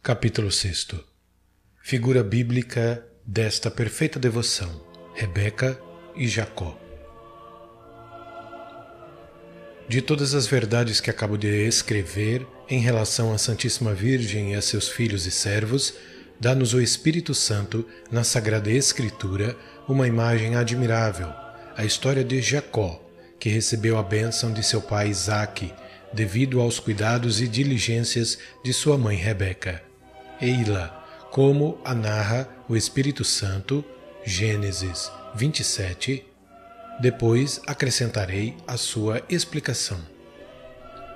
Capítulo 6. Figura bíblica desta perfeita devoção, Rebeca e Jacó. De todas as verdades que acabo de escrever em relação à Santíssima Virgem e a seus filhos e servos, dá-nos o Espírito Santo, na Sagrada Escritura, uma imagem admirável, a história de Jacó, que recebeu a bênção de seu pai Isaque, devido aos cuidados e diligências de sua mãe Rebeca. Eila, como a narra o Espírito Santo, Gênesis 27, depois acrescentarei a sua explicação.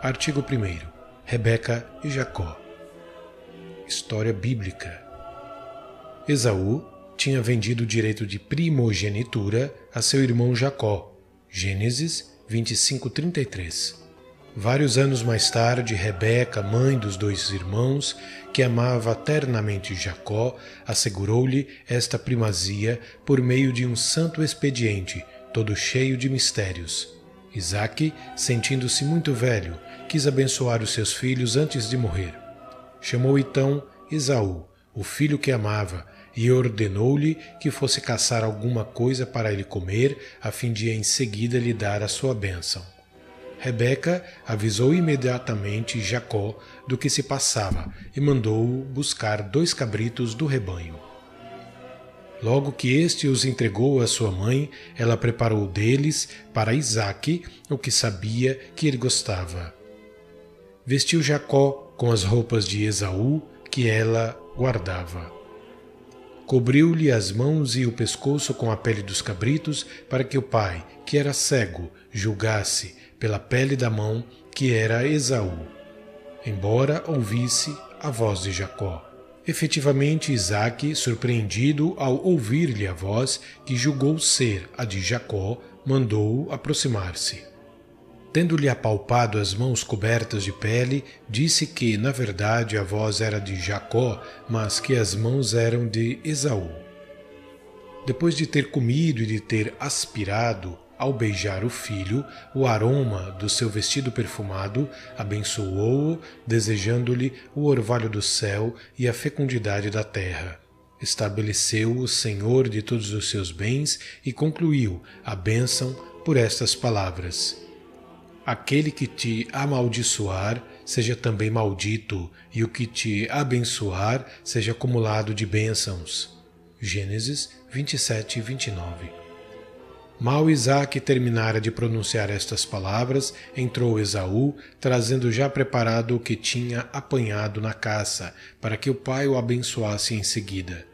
Artigo 1. Rebeca e Jacó. História bíblica. Esaú tinha vendido o direito de primogenitura a seu irmão Jacó, Gênesis 25:33. Vários anos mais tarde, Rebeca, mãe dos dois irmãos, que amava ternamente Jacó, assegurou-lhe esta primazia por meio de um santo expediente, todo cheio de mistérios. Isaque, sentindo-se muito velho, quis abençoar os seus filhos antes de morrer. Chamou então Esaú, o filho que amava, e ordenou-lhe que fosse caçar alguma coisa para ele comer, a fim de em seguida lhe dar a sua bênção. Rebeca avisou imediatamente Jacó do que se passava e mandou-o buscar 2 cabritos do rebanho. Logo que este os entregou à sua mãe, ela preparou deles para Isaque o que sabia que ele gostava. Vestiu Jacó com as roupas de Esaú que ela guardava. Cobriu-lhe as mãos e o pescoço com a pele dos cabritos, para que o pai, que era cego, julgasse pela pele da mão que era Esaú, embora ouvisse a voz de Jacó. Efetivamente, Isaque, surpreendido ao ouvir-lhe a voz, que julgou ser a de Jacó, mandou-o aproximar-se. Tendo-lhe apalpado as mãos cobertas de pele, disse que, na verdade, a voz era de Jacó, mas que as mãos eram de Esaú. Depois de ter comido e de ter aspirado, ao beijar o filho, o aroma do seu vestido perfumado, abençoou-o, desejando-lhe o orvalho do céu e a fecundidade da terra. Estabeleceu-o senhor de todos os seus bens e concluiu a bênção por estas palavras: Aquele que te amaldiçoar, seja também maldito, e o que te abençoar, seja acumulado de bênçãos. Gênesis 27 e 29. Mal Isaque terminara de pronunciar estas palavras, entrou Esaú, trazendo já preparado o que tinha apanhado na caça, para que o pai o abençoasse em seguida.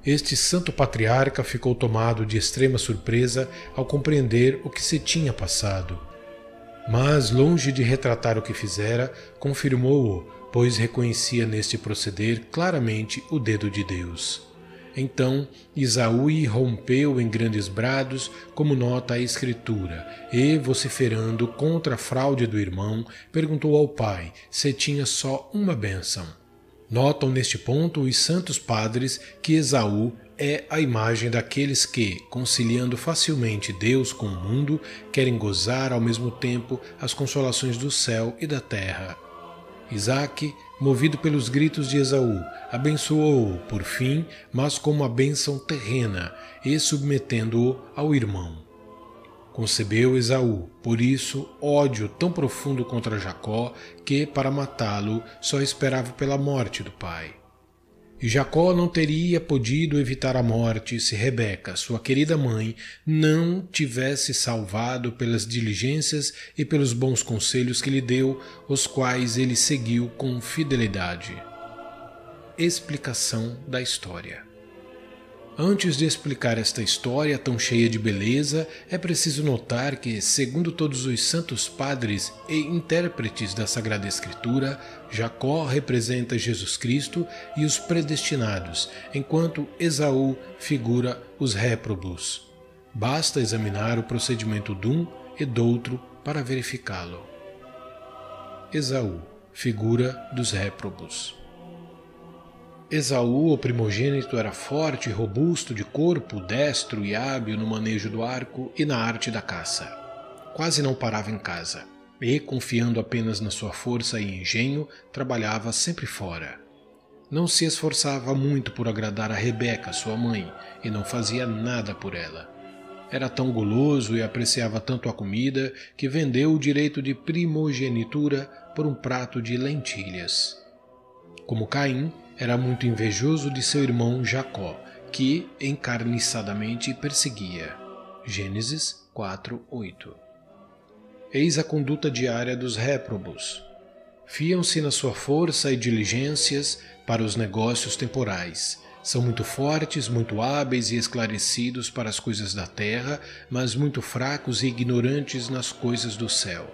Este santo patriarca ficou tomado de extrema surpresa ao compreender o que se tinha passado. Mas, longe de retratar o que fizera, confirmou-o, pois reconhecia neste proceder claramente o dedo de Deus. Então Esaú rompeu em grandes brados, como nota a Escritura, e, vociferando contra a fraude do irmão, perguntou ao pai se tinha só uma bênção. Notam neste ponto os santos padres que Esaú é a imagem daqueles que, conciliando facilmente Deus com o mundo, querem gozar ao mesmo tempo as consolações do céu e da terra. Isaque, movido pelos gritos de Esaú, abençoou-o por fim, mas com uma bênção terrena, e submetendo-o ao irmão. Concebeu Esaú, por isso, ódio tão profundo contra Jacó, que, para matá-lo, só esperava pela morte do pai. E Jacó não teria podido evitar a morte se Rebeca, sua querida mãe, não tivesse salvado pelas diligências e pelos bons conselhos que lhe deu, os quais ele seguiu com fidelidade. Explicação da história. Antes de explicar esta história tão cheia de beleza, é preciso notar que, segundo todos os santos padres e intérpretes da Sagrada Escritura, Jacó representa Jesus Cristo e os predestinados, enquanto Esaú figura os réprobos. Basta examinar o procedimento de um e do outro para verificá-lo. Esaú, figura dos réprobos. Esaú, o primogênito, era forte e robusto de corpo, destro e hábil no manejo do arco e na arte da caça. Quase não parava em casa. e, confiando apenas na sua força e engenho, trabalhava sempre fora. Não se esforçava muito por agradar a Rebeca, sua mãe, e não fazia nada por ela. Era tão guloso e apreciava tanto a comida que vendeu o direito de primogenitura por um prato de lentilhas. Como Caim, era muito invejoso de seu irmão Jacó, que encarniçadamente perseguia. Gênesis 4:8. Eis a conduta diária dos réprobos. Fiam-se na sua força e diligências para os negócios temporais. São muito fortes, muito hábeis e esclarecidos para as coisas da terra, mas muito fracos e ignorantes nas coisas do céu.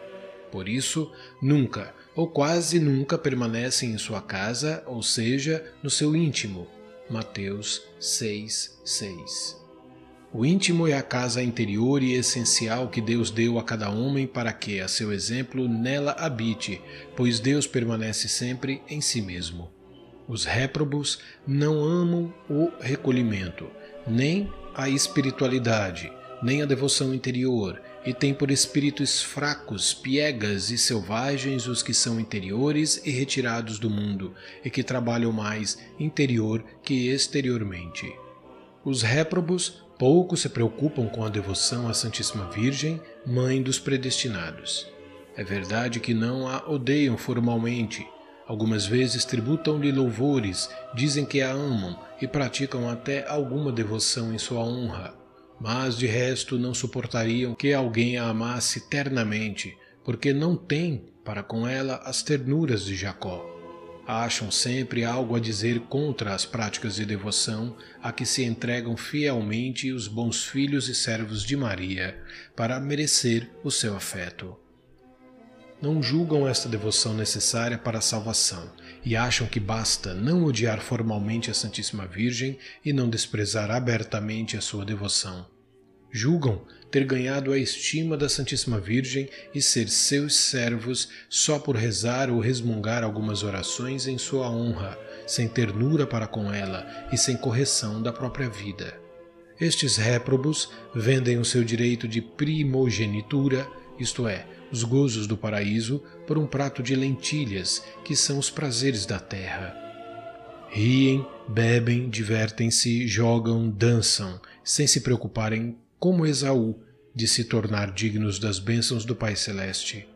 Por isso, nunca, ou quase nunca, permanecem em sua casa, ou seja, no seu íntimo. Mateus 6:6. O íntimo é a casa interior e essencial que Deus deu a cada homem para que, a seu exemplo, nela habite, pois Deus permanece sempre em si mesmo. Os réprobos não amam o recolhimento, nem a espiritualidade, nem a devoção interior, e têm por espíritos fracos, piegas e selvagens os que são interiores e retirados do mundo, e que trabalham mais interior que exteriormente. Os réprobos pouco se preocupam com a devoção à Santíssima Virgem, Mãe dos predestinados. É verdade que não a odeiam formalmente. Algumas vezes tributam-lhe louvores, dizem que a amam e praticam até alguma devoção em sua honra. Mas de resto não suportariam que alguém a amasse ternamente, porque não têm para com ela as ternuras de Jacó. Acham sempre algo a dizer contra as práticas de devoção a que se entregam fielmente os bons filhos e servos de Maria, para merecer o seu afeto. Não julgam esta devoção necessária para a salvação e acham que basta não odiar formalmente a Santíssima Virgem e não desprezar abertamente a sua devoção. Julgam ter ganhado a estima da Santíssima Virgem e ser seus servos só por rezar ou resmungar algumas orações em sua honra, sem ternura para com ela e sem correção da própria vida. Estes réprobos vendem o seu direito de primogenitura, isto é, os gozos do paraíso, por um prato de lentilhas, que são os prazeres da terra. Riem, bebem, divertem-se, jogam, dançam, sem se preocuparem, como Esaú, de se tornar dignos das bênçãos do Pai Celeste.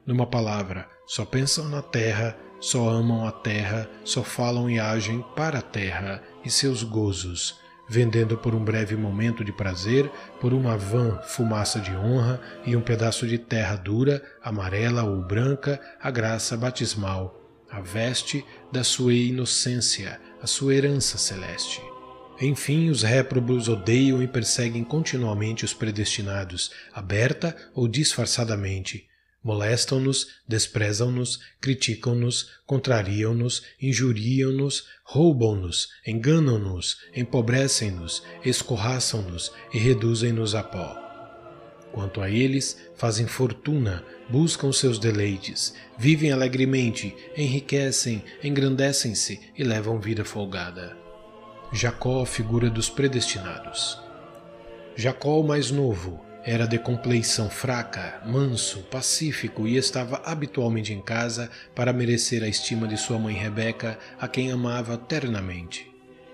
Numa palavra, só pensam na terra, só amam a terra, só falam e agem para a terra e seus gozos, vendendo por um breve momento de prazer, por uma vã fumaça de honra e um pedaço de terra dura, amarela ou branca, a graça batismal, a veste da sua inocência, a sua herança celeste. Enfim, os réprobos odeiam e perseguem continuamente os predestinados, aberta ou disfarçadamente. Molestam-nos, desprezam-nos, criticam-nos, contrariam-nos, injuriam-nos, roubam-nos, enganam-nos, empobrecem-nos, escorraçam-nos e reduzem-nos a pó. Quanto a eles, fazem fortuna, buscam seus deleites, vivem alegremente, enriquecem, engrandecem-se e levam vida folgada. Jacó, figura dos predestinados. Jacó, o mais novo, era de compleição fraca, manso, pacífico e estava habitualmente em casa para merecer a estima de sua mãe Rebeca, a quem amava ternamente.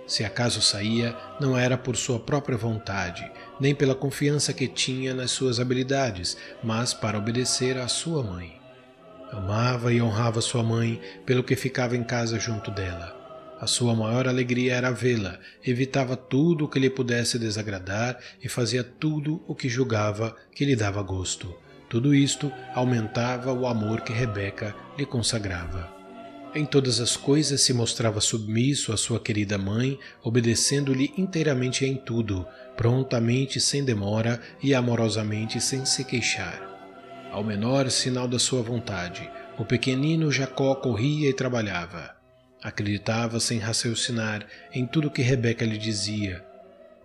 Se acaso saía, não era por sua própria vontade, nem pela confiança que tinha nas suas habilidades, mas para obedecer à sua mãe. Amava e honrava sua mãe, pelo que ficava em casa junto dela. A sua maior alegria era vê-la, evitava tudo o que lhe pudesse desagradar e fazia tudo o que julgava que lhe dava gosto. Tudo isto aumentava o amor que Rebeca lhe consagrava. Em todas as coisas se mostrava submisso à sua querida mãe, obedecendo-lhe inteiramente em tudo, prontamente sem demora e amorosamente sem se queixar. Ao menor sinal da sua vontade, o pequenino Jacó corria e trabalhava. Acreditava sem raciocinar em tudo que Rebeca lhe dizia.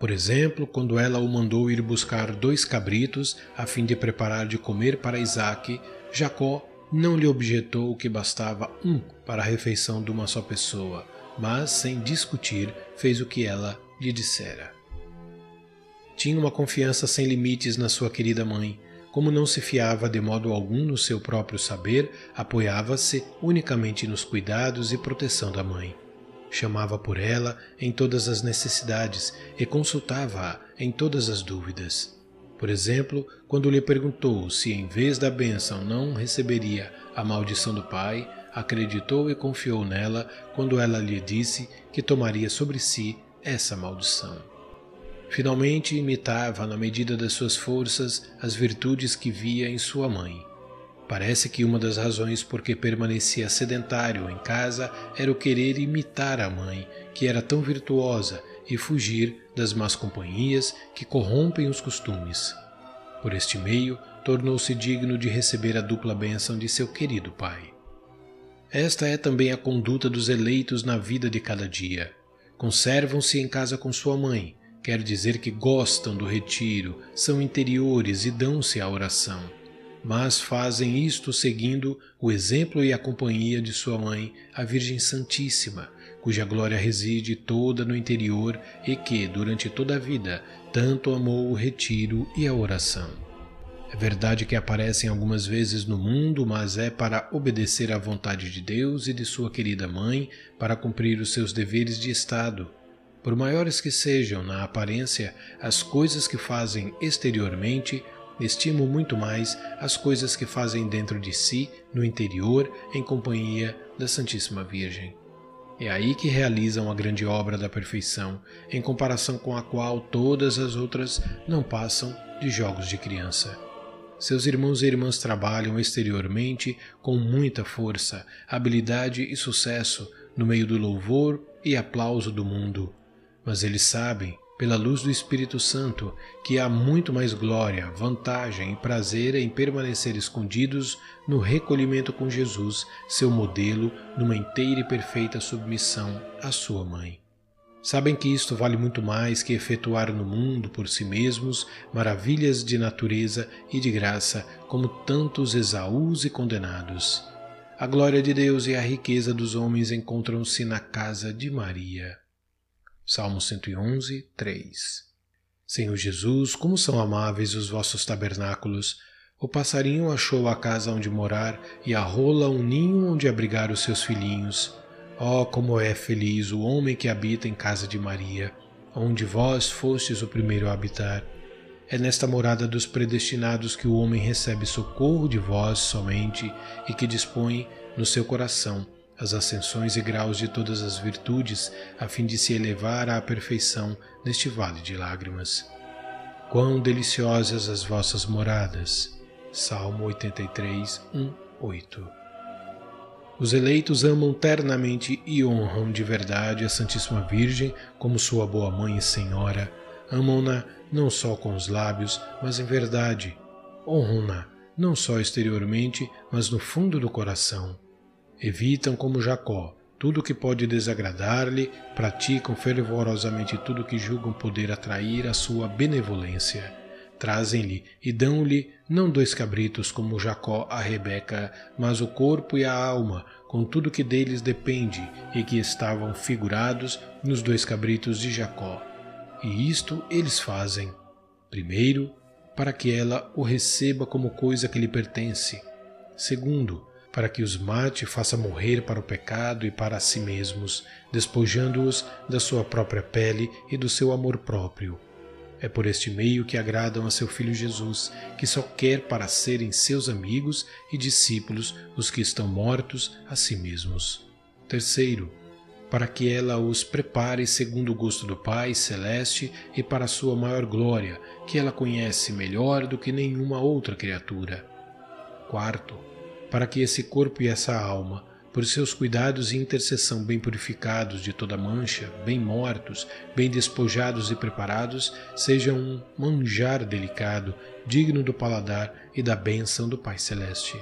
Por exemplo, quando ela o mandou ir buscar 2 cabritos a fim de preparar de comer para Isaque, Jacó não lhe objetou que bastava 1 para a refeição de uma só pessoa, mas, sem discutir, fez o que ela lhe dissera. Tinha uma confiança sem limites na sua querida mãe. Como não se fiava de modo algum no seu próprio saber, apoiava-se unicamente nos cuidados e proteção da mãe. chamava por ela em todas as necessidades e consultava-a em todas as dúvidas. Por exemplo, quando lhe perguntou se em vez da bênção não receberia a maldição do pai, acreditou e confiou nela quando ela lhe disse que tomaria sobre si essa maldição. Finalmente imitava, na medida das suas forças, as virtudes que via em sua mãe. Parece que uma das razões por que permanecia sedentário em casa era o querer imitar a mãe, que era tão virtuosa, e fugir das más companhias que corrompem os costumes. Por este meio, tornou-se digno de receber a dupla bênção de seu querido pai. Esta é também a conduta dos eleitos na vida de cada dia. Conservam-se em casa com sua mãe, quer dizer que gostam do retiro, são interiores e dão-se à oração. Mas fazem isto seguindo o exemplo e a companhia de sua mãe, a Virgem Santíssima, cuja glória reside toda no interior e que, durante toda a vida, tanto amou o retiro e a oração. É verdade que aparecem algumas vezes no mundo, mas é para obedecer à vontade de Deus e de sua querida mãe, para cumprir os seus deveres de Estado. Por maiores que sejam, na aparência, as coisas que fazem exteriormente, estimam muito mais as coisas que fazem dentro de si, no interior, em companhia da Santíssima Virgem. É aí que realizam a grande obra da perfeição, em comparação com a qual todas as outras não passam de jogos de criança. Seus irmãos e irmãs trabalham exteriormente com muita força, habilidade e sucesso no meio do louvor e aplauso do mundo, mas eles sabem, pela luz do Espírito Santo, que há muito mais glória, vantagem e prazer em permanecer escondidos no recolhimento com Jesus, seu modelo, numa inteira e perfeita submissão à sua mãe. Sabem que isto vale muito mais que efetuar no mundo por si mesmos maravilhas de natureza e de graça, como tantos Esaús e condenados. A glória de Deus e a riqueza dos homens encontram-se na casa de Maria. Salmo 111, 3. Senhor Jesus, como são amáveis os vossos tabernáculos! O passarinho achou a casa onde morar e a rola um ninho onde abrigar os seus filhinhos. Oh, como é feliz o homem que habita em casa de Maria, onde vós fostes o primeiro a habitar. É nesta morada dos predestinados que o homem recebe socorro de vós somente e que dispõe no seu coração as ascensões e graus de todas as virtudes, a fim de se elevar à perfeição neste vale de lágrimas. Quão deliciosas as vossas moradas! Salmo 83, 1, 8. Os eleitos amam ternamente e honram de verdade a Santíssima Virgem como sua boa mãe e senhora. Amam-na não só com os lábios, mas em verdade. Honram-na não só exteriormente, mas no fundo do coração. Evitam, como Jacó, tudo o que pode desagradar-lhe, praticam fervorosamente tudo o que julgam poder atrair a sua benevolência. Trazem-lhe e dão-lhe não 2 cabritos como Jacó a Rebeca, mas o corpo e a alma, com tudo que deles depende e que estavam figurados nos 2 cabritos de Jacó. E isto eles fazem, primeiro, para que ela o receba como coisa que lhe pertence. Segundo, para que os mate e faça morrer para o pecado e para si mesmos, despojando-os da sua própria pele e do seu amor próprio. É por este meio que agradam a seu Filho Jesus, que só quer para serem seus amigos e discípulos os que estão mortos a si mesmos. Terceiro, para que ela os prepare segundo o gosto do Pai Celeste e para a sua maior glória, que ela conhece melhor do que nenhuma outra criatura. Quarto, para que esse corpo e essa alma, por seus cuidados e intercessão bem purificados de toda mancha, bem mortos, bem despojados e preparados, sejam um manjar delicado, digno do paladar e da bênção do Pai Celeste.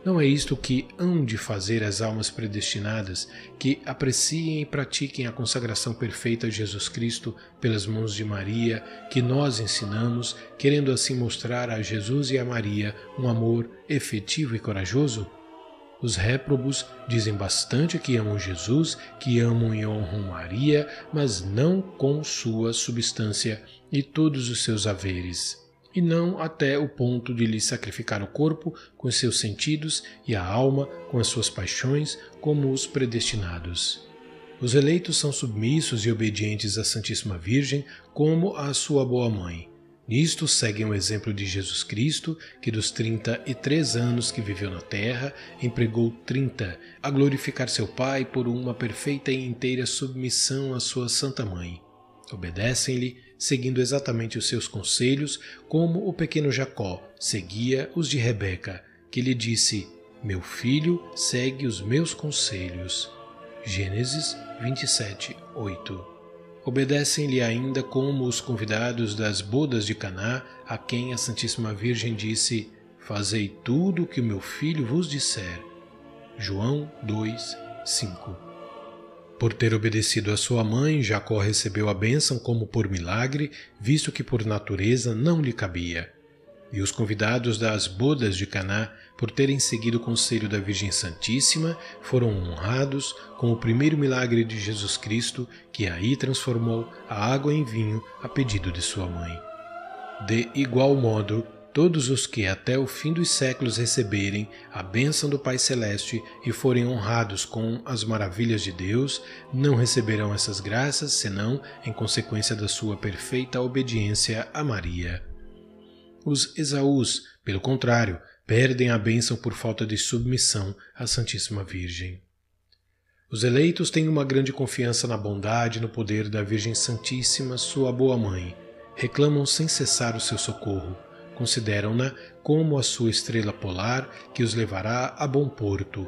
Não é isto que hão de fazer as almas predestinadas, que apreciem e pratiquem a consagração perfeita a Jesus Cristo pelas mãos de Maria, que nós ensinamos, querendo assim mostrar a Jesus e a Maria um amor efetivo e corajoso? Os réprobos dizem bastante que amam Jesus, que amam e honram Maria, mas não com sua substância e todos os seus haveres, e não até o ponto de lhe sacrificar o corpo com os seus sentidos e a alma com as suas paixões, como os predestinados. Os eleitos são submissos e obedientes à Santíssima Virgem como à sua boa mãe. Nisto seguem o exemplo de Jesus Cristo, que dos 33 anos que viveu na terra, empregou 30 a glorificar seu Pai por uma perfeita e inteira submissão à sua Santa Mãe. Obedecem-lhe, seguindo exatamente os seus conselhos, como o pequeno Jacó seguia os de Rebeca, que lhe disse: "Meu filho, segue os meus conselhos." Gênesis 27, 8. Obedecem-lhe ainda como os convidados das bodas de Caná, a quem a Santíssima Virgem disse: "Fazei tudo o que o meu filho vos disser." João 2, 5. Por ter obedecido a sua mãe, Jacó recebeu a bênção como por milagre, visto que por natureza não lhe cabia. E os convidados das bodas de Caná, por terem seguido o conselho da Virgem Santíssima, foram honrados com o primeiro milagre de Jesus Cristo, que aí transformou a água em vinho a pedido de sua mãe. De igual modo, todos os que até o fim dos séculos receberem a bênção do Pai Celeste e forem honrados com as maravilhas de Deus, não receberão essas graças senão em consequência da sua perfeita obediência a Maria. Os Esaús, pelo contrário, perdem a bênção por falta de submissão à Santíssima Virgem. Os eleitos têm uma grande confiança na bondade e no poder da Virgem Santíssima, sua boa mãe. Reclamam sem cessar o seu socorro. Consideram-na como a sua estrela polar que os levará a bom porto.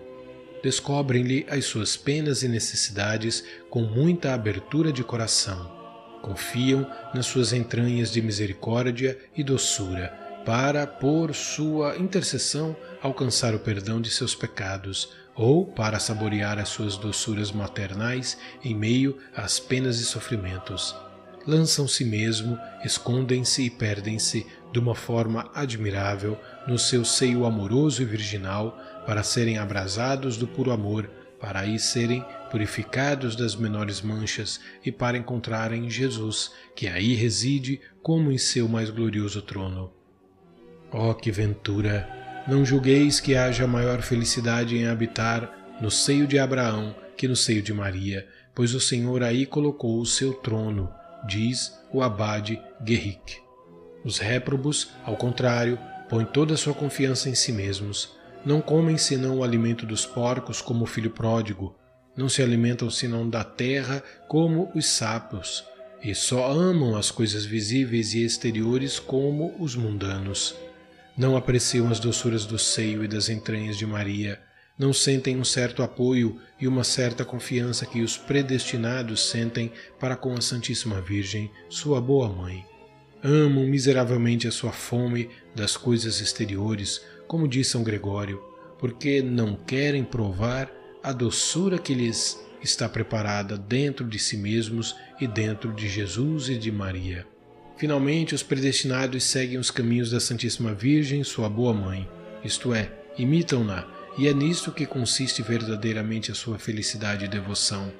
Descobrem-lhe as suas penas e necessidades com muita abertura de coração. Confiam nas suas entranhas de misericórdia e doçura, para, por sua intercessão, alcançar o perdão de seus pecados, ou para saborear as suas doçuras maternais em meio às penas e sofrimentos. Lançam-se mesmo, escondem-se e perdem-se de uma forma admirável no seu seio amoroso e virginal, para serem abrasados do puro amor, para aí serem purificados das menores manchas e para encontrarem Jesus, que aí reside como em seu mais glorioso trono. Oh, que ventura! Não julgueis que haja maior felicidade em habitar no seio de Abraão que no seio de Maria, pois o Senhor aí colocou o seu trono, diz o abade Guerric. Os réprobos, ao contrário, põem toda a sua confiança em si mesmos. Não comem senão o alimento dos porcos como o filho pródigo, não se alimentam senão da terra como os sapos, e só amam as coisas visíveis e exteriores como os mundanos. Não apreciam as doçuras do seio e das entranhas de Maria, não sentem um certo apoio e uma certa confiança que os predestinados sentem para com a Santíssima Virgem, sua boa mãe. Amam miseravelmente a sua fome das coisas exteriores, como diz São Gregório, porque não querem provar a doçura que lhes está preparada dentro de si mesmos e dentro de Jesus e de Maria. Finalmente, os predestinados seguem os caminhos da Santíssima Virgem, sua boa mãe, isto é, imitam-na, e é nisto que consiste verdadeiramente a sua felicidade e devoção.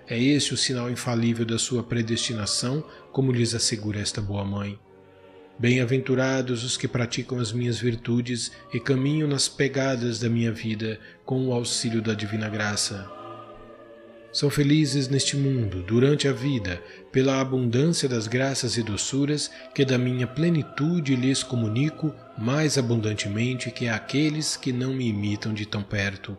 É este o sinal infalível da sua predestinação, como lhes assegura esta boa mãe. Bem-aventurados os que praticam as minhas virtudes e caminham nas pegadas da minha vida com o auxílio da divina graça. São felizes neste mundo, durante a vida, pela abundância das graças e doçuras que da minha plenitude lhes comunico mais abundantemente que àqueles que não me imitam de tão perto.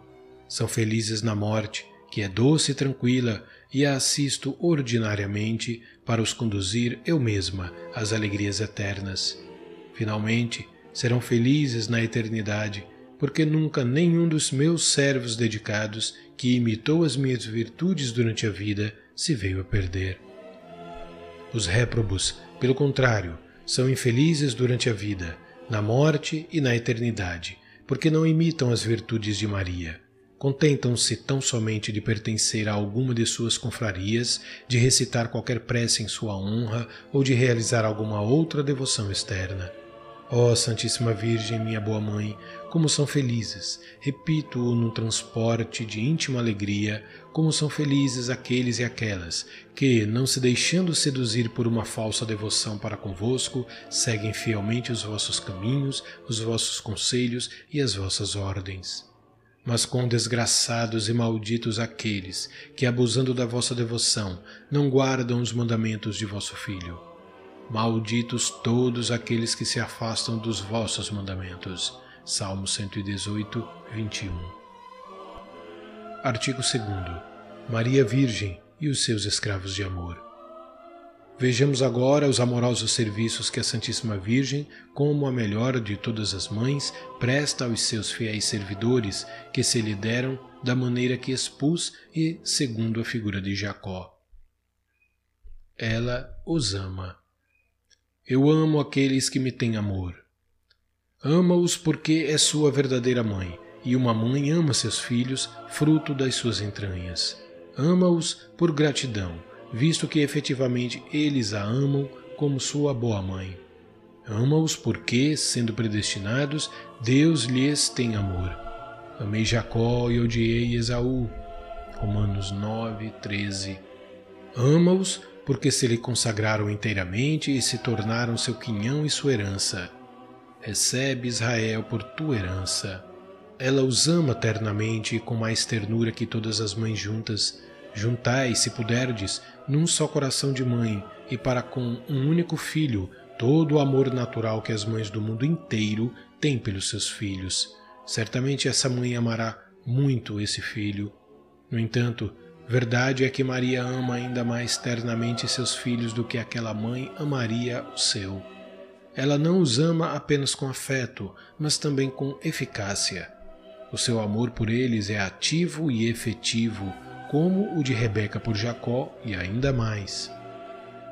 São felizes na morte, que é doce e tranquila, e a assisto ordinariamente para os conduzir eu mesma às alegrias eternas. Finalmente, serão felizes na eternidade, porque nunca nenhum dos meus servos dedicados, que imitou as minhas virtudes durante a vida, se veio a perder. Os réprobos, pelo contrário, são infelizes durante a vida, na morte e na eternidade, porque não imitam as virtudes de Maria. Contentam-se tão somente de pertencer a alguma de suas confrarias, de recitar qualquer prece em sua honra ou de realizar alguma outra devoção externa. Ó Santíssima Virgem, minha boa mãe, como são felizes, repito-o num transporte de íntima alegria, como são felizes aqueles e aquelas que, não se deixando seduzir por uma falsa devoção para convosco, seguem fielmente os vossos caminhos, os vossos conselhos e as vossas ordens. Mas quão desgraçados e malditos aqueles que, abusando da vossa devoção, não guardam os mandamentos de vosso Filho. Malditos todos aqueles que se afastam dos vossos mandamentos. Salmo 118, 21. Artigo 2º. Maria Virgem e os seus escravos de amor. Vejamos agora os amorosos serviços que a Santíssima Virgem, como a melhor de todas as mães, presta aos seus fiéis servidores que se lhe deram da maneira que expus e segundo a figura de Jacó. Ela os ama. Eu amo aqueles que me têm amor. Ama-os porque é sua verdadeira mãe, e uma mãe ama seus filhos, fruto das suas entranhas. Ama-os por gratidão, visto que efetivamente eles a amam como sua boa mãe. Ama-os porque, sendo predestinados, Deus lhes tem amor. Amei Jacó e odiei Esaú. Romanos 9, 13. Ama-os porque se lhe consagraram inteiramente e se tornaram seu quinhão e sua herança. Recebe, Israel, por tua herança. Ela os ama ternamente e com mais ternura que todas as mães juntas. Juntai, se puderdes, num só coração de mãe, e para com um único filho, todo o amor natural que as mães do mundo inteiro têm pelos seus filhos. Certamente essa mãe amará muito esse filho. No entanto, verdade é que Maria ama ainda mais ternamente seus filhos do que aquela mãe amaria o seu. Ela não os ama apenas com afeto, mas também com eficácia. O seu amor por eles é ativo e efetivo, como o de Rebeca por Jacó e ainda mais.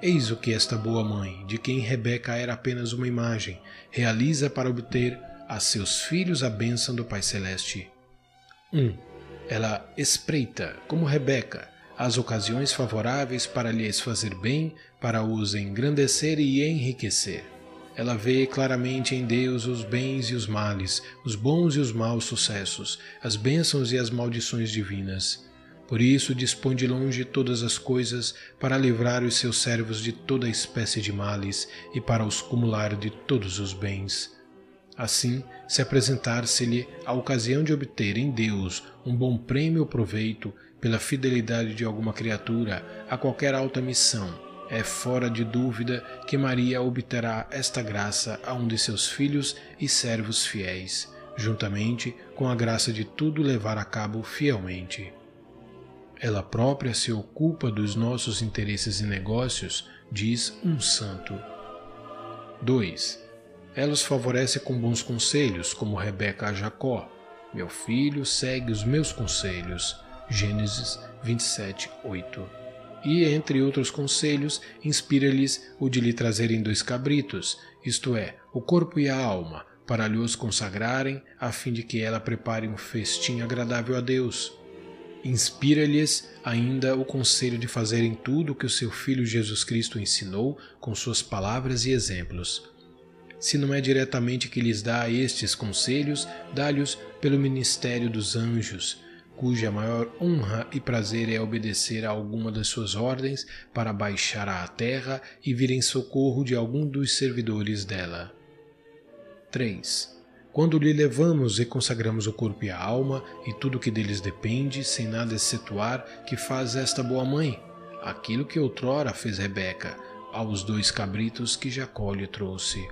Eis o que esta boa mãe, de quem Rebeca era apenas uma imagem, realiza para obter a seus filhos a bênção do Pai Celeste. 1. Ela espreita, como Rebeca, as ocasiões favoráveis para lhes fazer bem, para os engrandecer e enriquecer. Ela vê claramente em Deus os bens e os males, os bons e os maus sucessos, as bênçãos e as maldições divinas. Por isso dispõe de longe todas as coisas para livrar os seus servos de toda espécie de males e para os cumular de todos os bens. Assim, se apresentar-se-lhe a ocasião de obter em Deus um bom prêmio ou proveito pela fidelidade de alguma criatura a qualquer alta missão, é fora de dúvida que Maria obterá esta graça a um de seus filhos e servos fiéis, juntamente com a graça de tudo levar a cabo fielmente. Ela própria se ocupa dos nossos interesses e negócios, diz um santo. 2. Ela os favorece com bons conselhos, como Rebeca a Jacó. Meu filho, segue os meus conselhos. Gênesis 27, 8. E, entre outros conselhos, inspira-lhes o de lhe trazerem 2 cabritos, isto é, o corpo e a alma, para lhe os consagrarem, a fim de que ela prepare um festim agradável a Deus. Inspira-lhes ainda o conselho de fazerem tudo o que o seu Filho Jesus Cristo ensinou com suas palavras e exemplos. Se não é diretamente que lhes dá estes conselhos, dá-lhes pelo ministério dos anjos, cuja maior honra e prazer é obedecer a alguma das suas ordens para baixar à terra e vir em socorro de algum dos servidores dela. 3. Quando lhe levamos e consagramos o corpo e a alma e tudo o que deles depende, sem nada excetuar, que faz esta boa mãe? Aquilo que outrora fez Rebeca, aos 2 cabritos que Jacó lhe trouxe.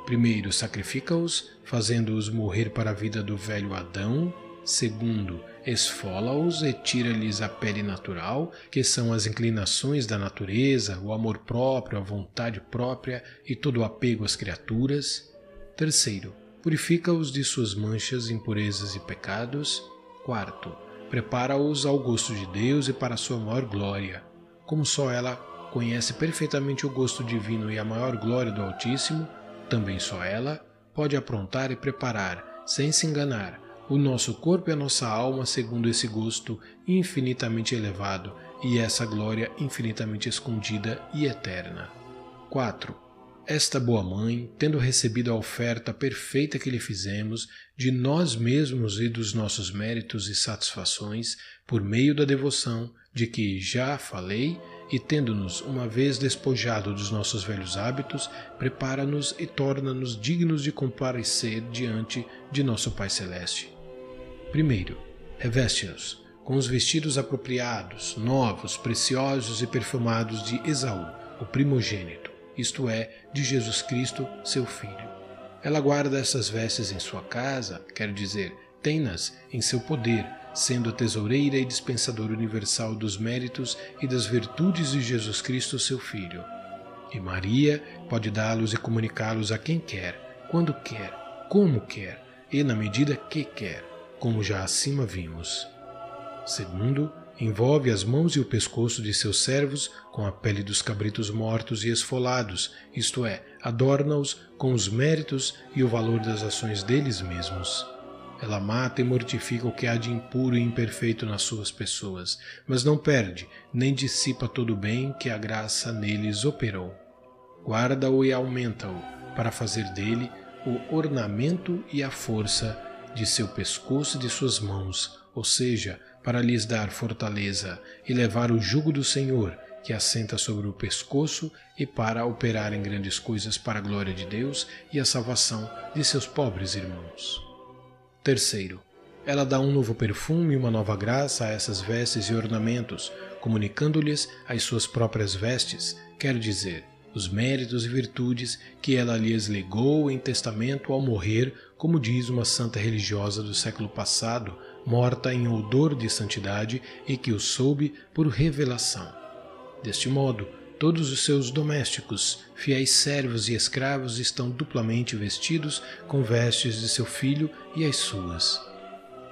Primeiro, sacrifica-os, fazendo-os morrer para a vida do velho Adão. Segundo, esfola-os e tira-lhes a pele natural, que são as inclinações da natureza, o amor próprio, a vontade própria e todo o apego às criaturas. Terceiro, purifica-os de suas manchas, impurezas e pecados. Quarto, prepara-os ao gosto de Deus e para a sua maior glória. Como só ela conhece perfeitamente o gosto divino e a maior glória do Altíssimo, também só ela pode aprontar e preparar, sem se enganar, o nosso corpo e a nossa alma segundo esse gosto infinitamente elevado e essa glória infinitamente escondida e eterna. 4. Esta boa mãe, tendo recebido a oferta perfeita que lhe fizemos, de nós mesmos e dos nossos méritos e satisfações, por meio da devoção de que já falei, e tendo-nos uma vez despojado dos nossos velhos hábitos, prepara-nos e torna-nos dignos de comparecer diante de nosso Pai Celeste. Primeiro, reveste-nos com os vestidos apropriados, novos, preciosos e perfumados de Esaú, o primogênito, isto é, de Jesus Cristo, seu filho. Ela guarda essas vestes em sua casa, quer dizer, tem-nas em seu poder, sendo a tesoureira e dispensadora universal dos méritos e das virtudes de Jesus Cristo, seu filho. E Maria pode dá-los e comunicá-los a quem quer, quando quer, como quer e na medida que quer, como já acima vimos. Segundo, envolve as mãos e o pescoço de seus servos com a pele dos cabritos mortos e esfolados, isto é, adorna-os com os méritos e o valor das ações deles mesmos. Ela mata e mortifica o que há de impuro e imperfeito nas suas pessoas, mas não perde, nem dissipa todo o bem que a graça neles operou. Guarda-o e aumenta-o, para fazer dele o ornamento e a força de seu pescoço e de suas mãos, ou seja, para lhes dar fortaleza e levar o jugo do Senhor, que assenta sobre o pescoço, e para operar em grandes coisas para a glória de Deus e a salvação de seus pobres irmãos. Terceiro, ela dá um novo perfume e uma nova graça a essas vestes e ornamentos, comunicando-lhes as suas próprias vestes, quer dizer, os méritos e virtudes que ela lhes legou em testamento ao morrer, como diz uma santa religiosa do século passado, morta em odor de santidade e que o soube por revelação. Deste modo, todos os seus domésticos, fiéis servos e escravos, estão duplamente vestidos com vestes de seu filho e as suas.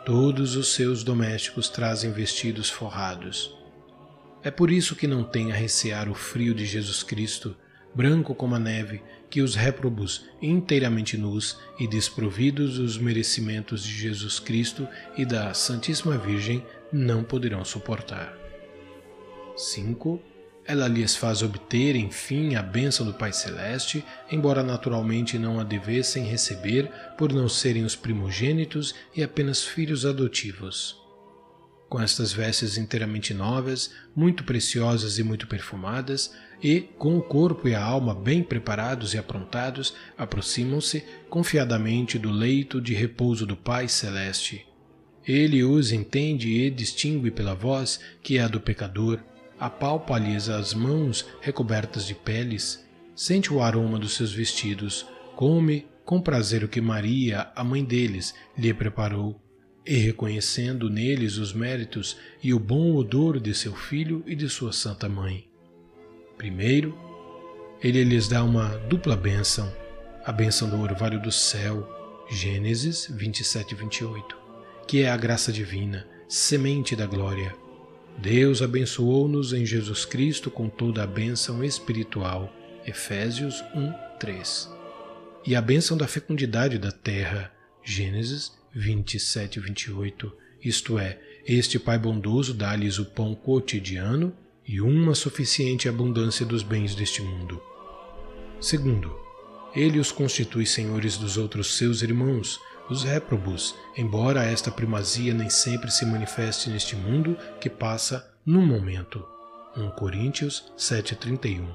Todos os seus domésticos trazem vestidos forrados. É por isso que não tem a recear o frio de Jesus Cristo, branco como a neve, que os réprobos, inteiramente nus e desprovidos dos merecimentos de Jesus Cristo e da Santíssima Virgem, não poderão suportar. 5. Ela lhes faz obter, enfim, a bênção do Pai Celeste, embora naturalmente não a devessem receber por não serem os primogênitos e apenas filhos adotivos. Com estas vestes inteiramente novas, muito preciosas e muito perfumadas, e com o corpo e a alma bem preparados e aprontados, aproximam-se confiadamente do leito de repouso do Pai Celeste. Ele os entende e distingue pela voz que é a do pecador, apalpa-lhes as mãos recobertas de peles, sente o aroma dos seus vestidos, come com prazer o que Maria, a mãe deles, lhe preparou, e reconhecendo neles os méritos e o bom odor de seu filho e de sua santa mãe. Primeiro, ele lhes dá uma dupla bênção, a bênção do orvalho do céu, Gênesis 27 e 28, que é a graça divina, semente da glória. Deus abençoou-nos em Jesus Cristo com toda a bênção espiritual, Efésios 1, 3. E a bênção da fecundidade da terra, Gênesis 27 e 28, isto é, este Pai bondoso dá-lhes o pão cotidiano e uma suficiente abundância dos bens deste mundo. Segundo, ele os constitui senhores dos outros seus irmãos, os réprobos, embora esta primazia nem sempre se manifeste neste mundo que passa num momento. 1 Coríntios 7,31.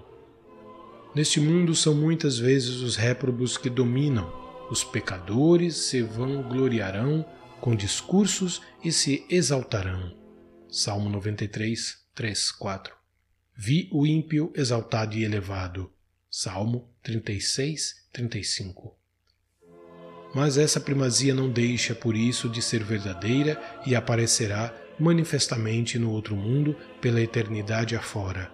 Neste mundo são muitas vezes os réprobos que dominam, os pecadores se vangloriarão com discursos e se exaltarão. Salmo 93, 3, 4. Vi o ímpio exaltado e elevado. Salmo 36, 35. Mas essa primazia não deixa por isso de ser verdadeira e aparecerá manifestamente no outro mundo pela eternidade afora.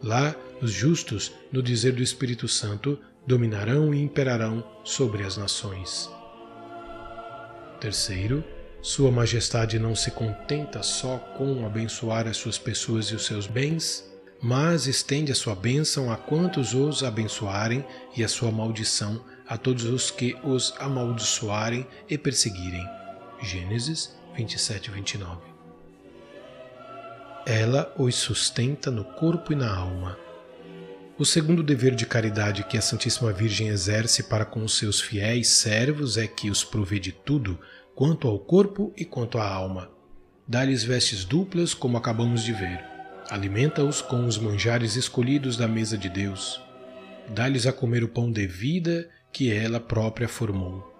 Lá, os justos, no dizer do Espírito Santo, dominarão e imperarão sobre as nações. Terceiro, Sua Majestade não se contenta só com abençoar as suas pessoas e os seus bens, mas estende a sua bênção a quantos os abençoarem e a sua maldição a todos os que os amaldiçoarem e perseguirem. Gênesis 27, 29. Ela os sustenta no corpo e na alma. O segundo dever de caridade que a Santíssima Virgem exerce para com os seus fiéis servos é que os provê de tudo, quanto ao corpo e quanto à alma. Dá-lhes vestes duplas, como acabamos de ver. Alimenta-os com os manjares escolhidos da mesa de Deus. Dá-lhes a comer o pão de vida que ela própria formou.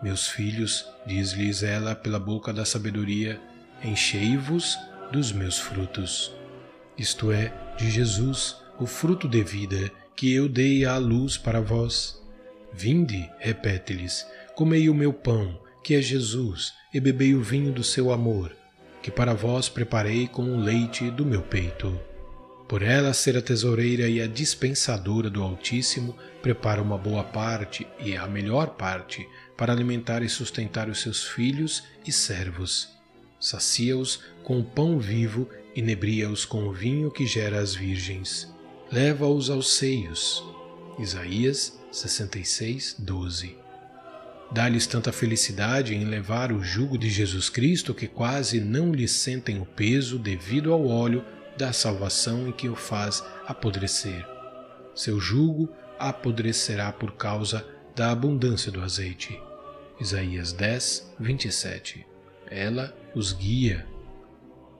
Meus filhos, diz-lhes ela pela boca da sabedoria, enchei-vos dos meus frutos. Isto é, de Jesus, o fruto de vida, que eu dei à luz para vós. Vinde, repete-lhes, comei o meu pão, que é Jesus, e bebei o vinho do seu amor, que para vós preparei com o leite do meu peito. Por ela ser a tesoureira e a dispensadora do Altíssimo, prepara uma boa parte e a melhor parte para alimentar e sustentar os seus filhos e servos. Sacia-os com o pão vivo e inebria-os com o vinho que gera as virgens. Leva-os aos seios. Isaías 66, 12. Dá-lhes tanta felicidade em levar o jugo de Jesus Cristo que quase não lhes sentem o peso devido ao óleo da salvação em que o faz apodrecer. Seu jugo apodrecerá por causa da abundância do azeite. Isaías 10, 27. Ela os guia.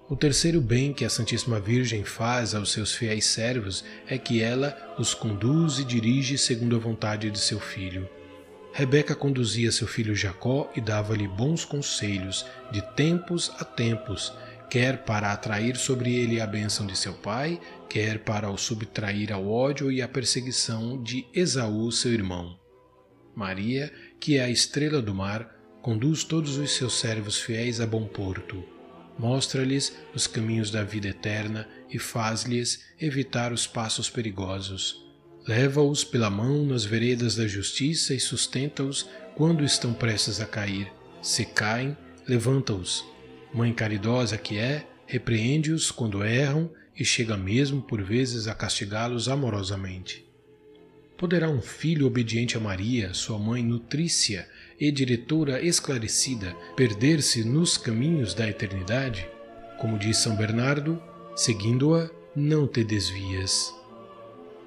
O terceiro bem que a Santíssima Virgem faz aos seus fiéis servos é que ela os conduz e dirige segundo a vontade de seu filho. Rebeca conduzia seu filho Jacó e dava-lhe bons conselhos de tempos a tempos, quer para atrair sobre ele a bênção de seu pai, quer para o subtrair ao ódio e à perseguição de Esaú, seu irmão. Maria, que é a estrela do mar, conduz todos os seus servos fiéis a bom porto. Mostra-lhes os caminhos da vida eterna e faz-lhes evitar os passos perigosos. Leva-os pela mão nas veredas da justiça e sustenta-os quando estão prestes a cair. Se caem, levanta-os. Mãe caridosa que é, repreende-os quando erram e chega mesmo por vezes a castigá-los amorosamente. Poderá um filho obediente a Maria, sua mãe nutrícia e diretora esclarecida, perder-se nos caminhos da eternidade? Como diz São Bernardo, seguindo-a, não te desvias.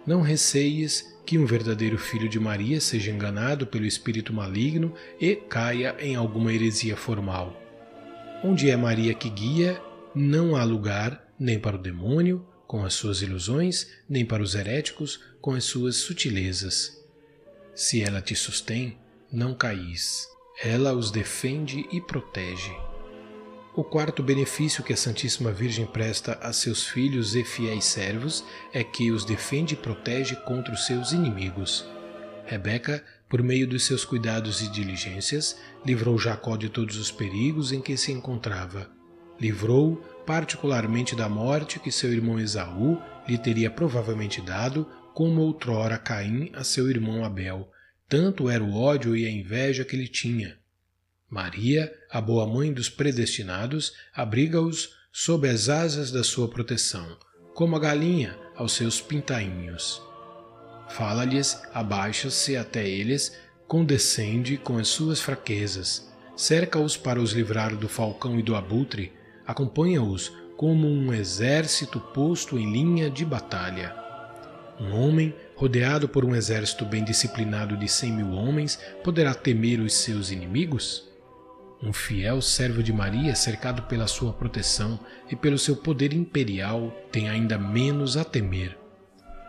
Não receies que um verdadeiro filho de Maria seja enganado pelo espírito maligno e caia em alguma heresia formal. Onde é Maria que guia, não há lugar nem para o demônio, com as suas ilusões, nem para os heréticos, com as suas sutilezas. Se ela te sustém, não caís. Ela os defende e protege. O quarto benefício que a Santíssima Virgem presta a seus filhos e fiéis servos é que os defende e protege contra os seus inimigos. Rebeca, por meio dos seus cuidados e diligências, livrou Jacó de todos os perigos em que se encontrava. Livrou-o particularmente da morte que seu irmão Esaú lhe teria provavelmente dado, como outrora Caim a seu irmão Abel. Tanto era o ódio e a inveja que ele tinha. Maria, a boa mãe dos predestinados, abriga-os sob as asas da sua proteção, como a galinha aos seus pintainhos. Fala-lhes, abaixa-se até eles, condescende com as suas fraquezas, cerca-os para os livrar do falcão e do abutre, acompanha-os como um exército posto em linha de batalha. Um homem, rodeado por um exército bem disciplinado de 100.000 homens, poderá temer os seus inimigos? Um fiel servo de Maria, cercado pela sua proteção e pelo seu poder imperial, tem ainda menos a temer.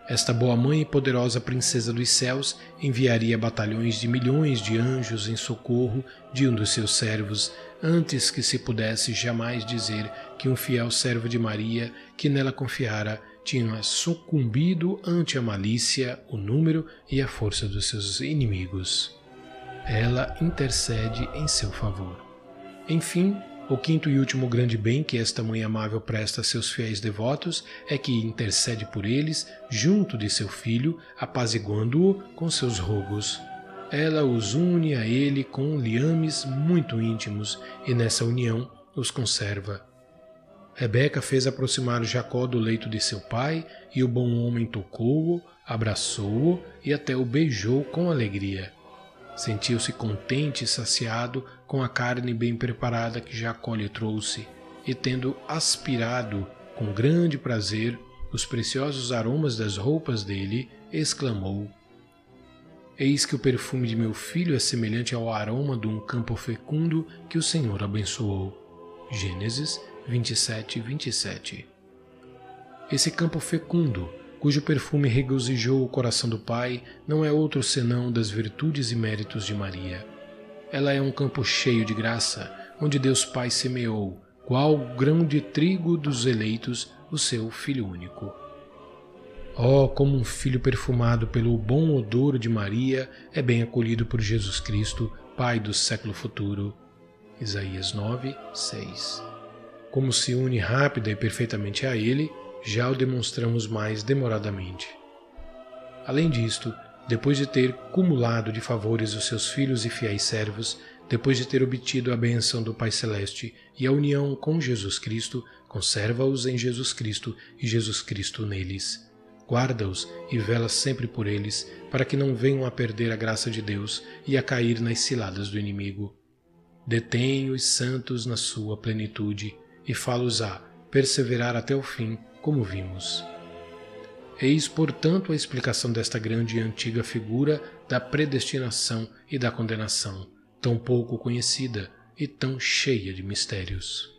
Esta boa mãe e poderosa princesa dos céus enviaria batalhões de milhões de anjos em socorro de um dos seus servos, antes que se pudesse jamais dizer que um fiel servo de Maria, que nela confiara, tinha sucumbido ante a malícia, o número e a força dos seus inimigos. Ela intercede em seu favor. Enfim, o quinto e último grande bem que esta mãe amável presta a seus fiéis devotos é que intercede por eles junto de seu filho, apaziguando-o com seus rogos. Ela os une a ele com liames muito íntimos e nessa união os conserva. Rebeca fez aproximar Jacó do leito de seu pai e o bom homem tocou-o, abraçou-o e até o beijou com alegria. Sentiu-se contente e saciado com a carne bem preparada que Jacó lhe trouxe, e tendo aspirado com grande prazer os preciosos aromas das roupas dele, exclamou: Eis que o perfume de meu filho é semelhante ao aroma de um campo fecundo que o Senhor abençoou. Gênesis 27, 27. Esse campo fecundo, cujo perfume regozijou o coração do Pai, não é outro senão das virtudes e méritos de Maria. ela é um campo cheio de graça, onde Deus Pai semeou, qual grão de trigo dos eleitos, o seu Filho único. Oh, como um filho perfumado pelo bom odor de Maria é bem acolhido por Jesus Cristo, Pai do século futuro. Isaías 9, 6. Como se une rápida e perfeitamente a Ele, já o demonstramos mais demoradamente. Além disto, depois de ter cumulado de favores os seus filhos e fiéis servos, depois de ter obtido a bênção do Pai Celeste e a união com Jesus Cristo, conserva-os em Jesus Cristo e Jesus Cristo neles. Guarda-os e vela sempre por eles, para que não venham a perder a graça de Deus e a cair nas ciladas do inimigo. Detém os santos na sua plenitude e fá-los a perseverar até o fim, como vimos. Eis, portanto, a explicação desta grande e antiga figura da predestinação e da condenação, tão pouco conhecida e tão cheia de mistérios.